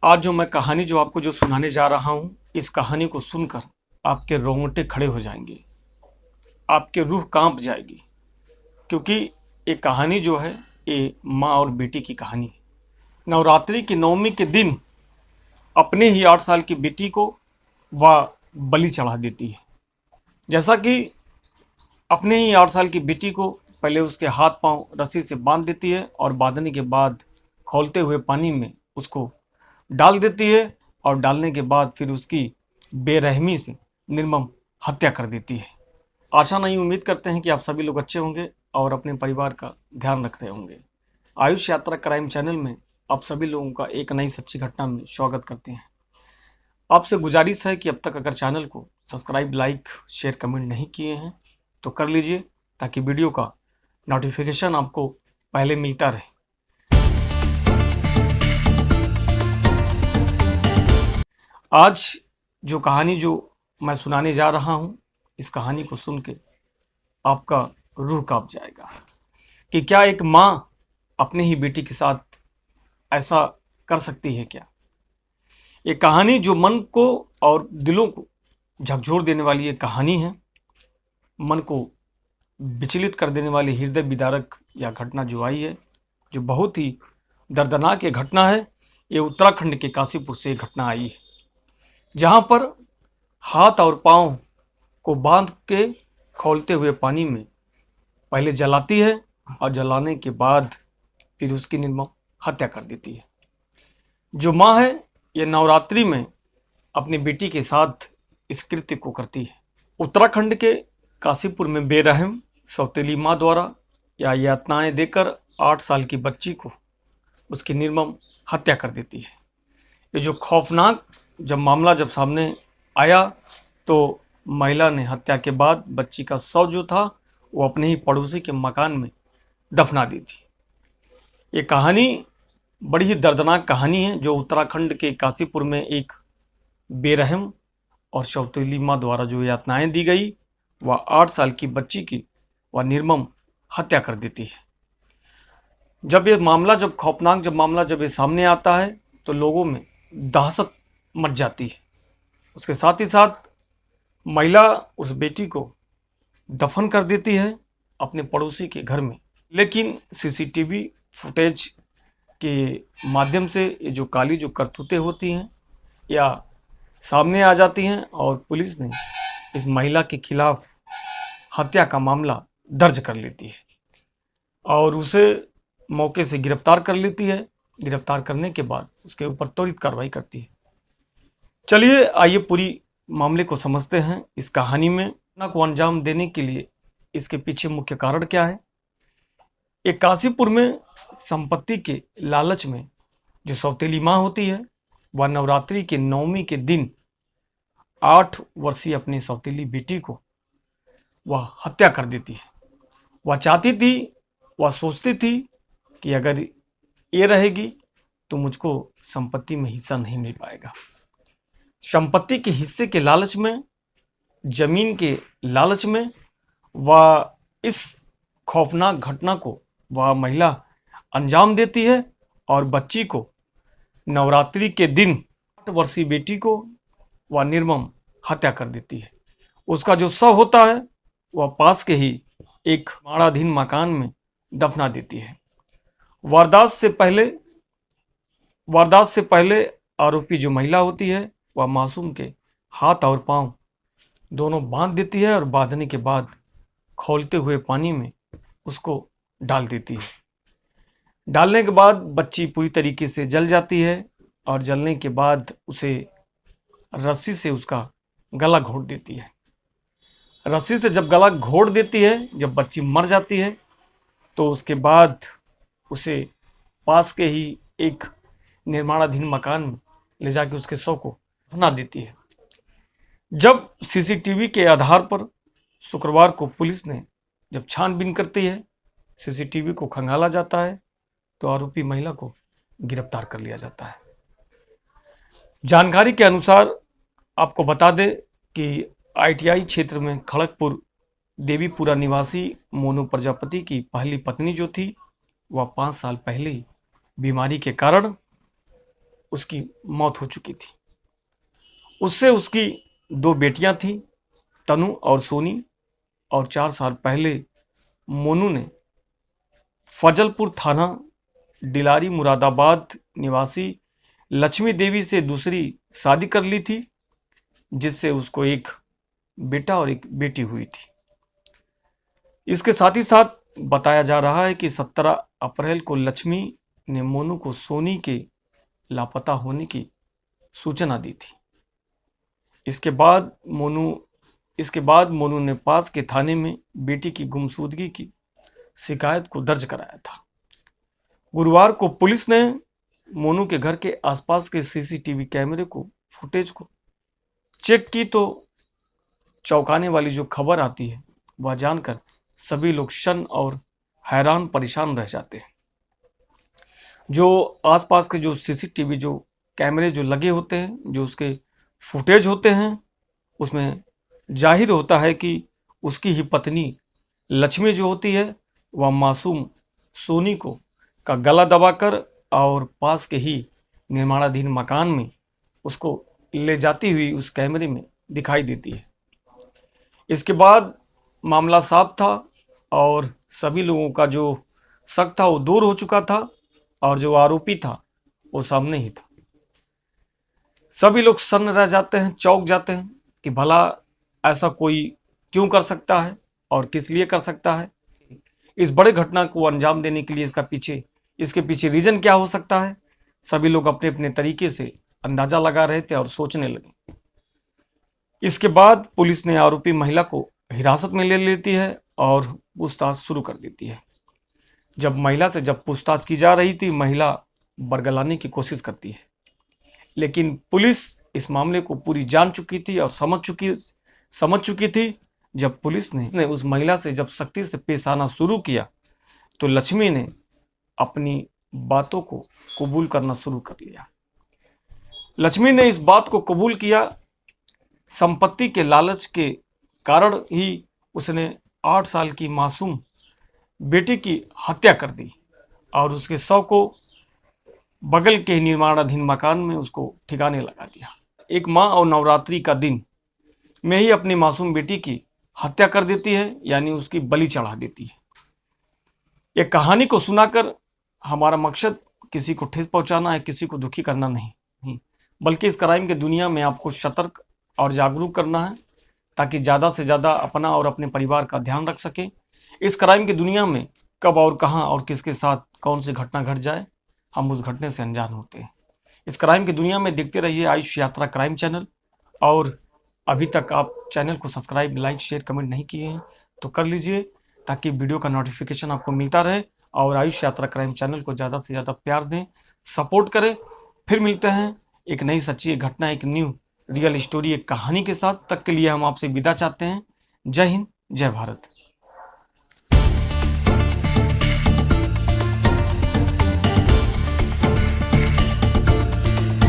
आज जो मैं कहानी जो आपको जो सुनाने जा रहा हूँ, इस कहानी को सुनकर आपके रोंगटे खड़े हो जाएंगे, आपकी रूह कांप जाएगी। क्योंकि ये कहानी जो है, ये माँ और बेटी की कहानी है। नवरात्रि की नवमी के दिन अपने ही 8 साल की बेटी को वह बलि चढ़ा देती है। जैसा कि अपने ही 8 साल की बेटी को पहले उसके हाथ पांव रस्सी से बांध देती है और बांधने के बाद खौलते हुए पानी में उसको डाल देती है और डालने के बाद फिर उसकी बेरहमी से निर्मम हत्या कर देती है। आशा नहीं, उम्मीद करते हैं कि आप सभी लोग अच्छे होंगे और अपने परिवार का ध्यान रख रहे होंगे। आयुष यात्रा क्राइम चैनल में आप सभी लोगों का एक नई सच्ची घटना में स्वागत करते हैं। आपसे गुजारिश है कि अब तक अगर चैनल को सब्सक्राइब, लाइक, शेयर, कमेंट नहीं किए हैं तो कर लीजिए, ताकि वीडियो का नोटिफिकेशन आपको पहले मिलता रहे। आज जो कहानी जो मैं सुनाने जा रहा हूँ, इस कहानी को सुन के आपका रूह कांप जाएगा कि क्या एक माँ अपने ही बेटी के साथ ऐसा कर सकती है क्या। ये कहानी जो मन को और दिलों को झकझोर देने वाली एक कहानी है। मन को विचलित कर देने वाली हृदय विदारक यह घटना जो आई है, जो बहुत ही दर्दनाक ये घटना है। ये उत्तराखंड के काशीपुर से घटना आई है, जहाँ पर हाथ और पांव को बांध के खौलते हुए पानी में पहले जलाती है और जलाने के बाद फिर उसकी निर्मम हत्या कर देती है। जो माँ है, ये नवरात्रि में अपनी बेटी के साथ इस कृत्य को करती है। उत्तराखंड के काशीपुर में बेरहम सौतेली माँ द्वारा या यातनाएं देकर 8 साल की बच्ची को उसकी निर्मम हत्या कर देती है। ये जो खौफनाक जब मामला जब सामने आया तो महिला ने हत्या के बाद बच्ची का शव जो था वो अपने ही पड़ोसी के मकान में दफना दी थी। ये कहानी बड़ी ही दर्दनाक कहानी है, जो उत्तराखंड के काशीपुर में एक बेरहम और सौतेली माँ द्वारा जो यातनाएं दी गई, वह 8 साल की बच्ची की वह निर्मम हत्या कर देती है। जब ये मामला जब खौफनाक जब मामला जब ये सामने आता है तो लोगों में दहशत मच जाती है। उसके साथ ही साथ महिला उस बेटी को दफन कर देती है अपने पड़ोसी के घर में। लेकिन सीसीटीवी फुटेज के माध्यम से ये जो काली जो करतूतें होती हैं या सामने आ जाती हैं और पुलिस ने इस महिला के खिलाफ हत्या का मामला दर्ज कर लेती है और उसे मौके से गिरफ्तार कर लेती है। गिरफ्तार करने के बाद उसके ऊपर त्वरित कार्रवाई करती है। चलिए आइए पूरी मामले को समझते हैं। इस कहानी में घटना को अंजाम देने के लिए इसके पीछे मुख्य कारण क्या है। एक काशीपुर में संपत्ति के लालच में जो सौतेली माँ होती है, वह नवरात्रि के नवमी के दिन 8 वर्षीय अपनी सौतेली बेटी को वह हत्या कर देती है। वह चाहती थी, वह सोचती थी कि अगर ये रहेगी तो मुझको संपत्ति में हिस्सा नहीं मिल पाएगा। संपत्ति के हिस्से के लालच में, जमीन के लालच में वह इस खौफनाक घटना को वह महिला अंजाम देती है और बच्ची को नवरात्रि के दिन 8 वर्षीय बेटी को वह निर्मम हत्या कर देती है। उसका जो शव होता है वह पास के ही एक निर्माणाधीन मकान में दफना देती है। वारदात से पहले आरोपी जो महिला होती है वह मासूम के हाथ और पांव दोनों बांध देती है और बांधने के बाद खौलते हुए पानी में उसको डाल देती है। डालने के बाद बच्ची पूरी तरीके से जल जाती है और जलने के बाद उसे रस्सी से उसका गला घोंट देती है। रस्सी से जब गला घोंट देती है, जब बच्ची मर जाती है, तो उसके बाद उसे पास के ही एक निर्माणाधीन मकान में ले जाके उसके शव को दफना देती है। जब सीसीटीवी के आधार पर शुक्रवार को पुलिस ने जब छानबीन करती है, सीसीटीवी को खंगाला जाता है, तो आरोपी महिला को गिरफ्तार कर लिया जाता है। जानकारी के अनुसार आपको बता दें कि आईटीआई क्षेत्र में खड़गपुर देवीपुरा निवासी मोनू प्रजापति की पहली पत्नी जो थी, वह 5 साल पहले ही बीमारी के कारण उसकी मौत हो चुकी थी। उससे उसकी 2 बेटियां थीं, तनु और सोनी, और 4 साल पहले मोनू ने फजलपुर थाना डिलारी मुरादाबाद निवासी लक्ष्मी देवी से दूसरी शादी कर ली थी, जिससे उसको एक बेटा और एक बेटी हुई थी। इसके साथ ही साथ बताया जा रहा है कि 17 अप्रैल को लक्ष्मी ने मोनू को सोनी के लापता होने की सूचना दी थी। इसके बाद मोनू ने पास के थाने में बेटी की गुमशुदगी की शिकायत को दर्ज कराया था। गुरुवार को पुलिस ने मोनू के घर के आसपास के सीसीटीवी कैमरे फुटेज को चेक की तो चौंकाने वाली जो खबर आती है वह जानकर सभी लोग शन और हैरान परेशान रह जाते हैं। जो आसपास के जो सीसीटीवी जो कैमरे जो लगे होते हैं, जो उसके फुटेज होते हैं, उसमें जाहिर होता है कि उसकी ही पत्नी लक्ष्मी जो होती है वह मासूम सोनी का गला दबाकर और पास के ही निर्माणाधीन मकान में उसको ले जाती हुई उस कैमरे में दिखाई देती है। इसके बाद मामला साफ था और सभी लोगों का जो शक था वो दूर हो चुका था और जो आरोपी था वो सामने ही था। सभी लोग सन्न रह जाते हैं, चौंक जाते हैं कि भला ऐसा कोई क्यों कर सकता है और किस लिए कर सकता है। इस बड़े घटना को अंजाम देने के लिए इसके पीछे रीजन क्या हो सकता है। सभी लोग अपने अपने तरीके से अंदाजा लगा रहे थे और सोचने लगे। इसके बाद पुलिस ने आरोपी महिला को हिरासत में ले लेती है और पूछताछ शुरू कर देती है। जब महिला से पूछताछ की जा रही थी, महिला बरगलाने की कोशिश करती है, लेकिन पुलिस इस मामले को पूरी जान चुकी थी और समझ चुकी थी। जब पुलिस ने उस महिला से सख्ती से पेश आना शुरू किया तो लक्ष्मी ने अपनी बातों को कबूल करना शुरू कर लिया। लक्ष्मी ने इस बात को कबूल किया, संपत्ति के लालच के कारण ही उसने 8 साल की मासूम बेटी की हत्या कर दी और उसके शव को बगल के निर्माणाधीन मकान में उसको ठिकाने लगा दिया। एक माँ और नवरात्रि का दिन में ही अपनी मासूम बेटी की हत्या कर देती है, यानी उसकी बलि चढ़ा देती है। ये कहानी को सुनाकर हमारा मकसद किसी को ठेस पहुंचाना है, किसी को दुखी करना नहीं, बल्कि इस क्राइम की दुनिया में आपको सतर्क और जागरूक करना है ताकि ज़्यादा से ज़्यादा अपना और अपने परिवार का ध्यान रख सकें। इस क्राइम की दुनिया में कब और कहां और किसके साथ कौन सी घटना घट जाए, हम उस घटने से अनजान होते हैं। इस क्राइम की दुनिया में देखते रहिए आयुष यात्रा क्राइम चैनल। और अभी तक आप चैनल को सब्सक्राइब, लाइक, शेयर, कमेंट नहीं किए हैं तो कर लीजिए ताकि वीडियो का नोटिफिकेशन आपको मिलता रहे। और आयुष यात्रा क्राइम चैनल को ज़्यादा से ज़्यादा प्यार दें, सपोर्ट करें। फिर मिलते हैं एक नई सच्ची घटना, एक न्यू रियल स्टोरी, एक कहानी के साथ। तक के लिए हम आपसे विदा चाहते हैं। जय हिंद, जय भारत।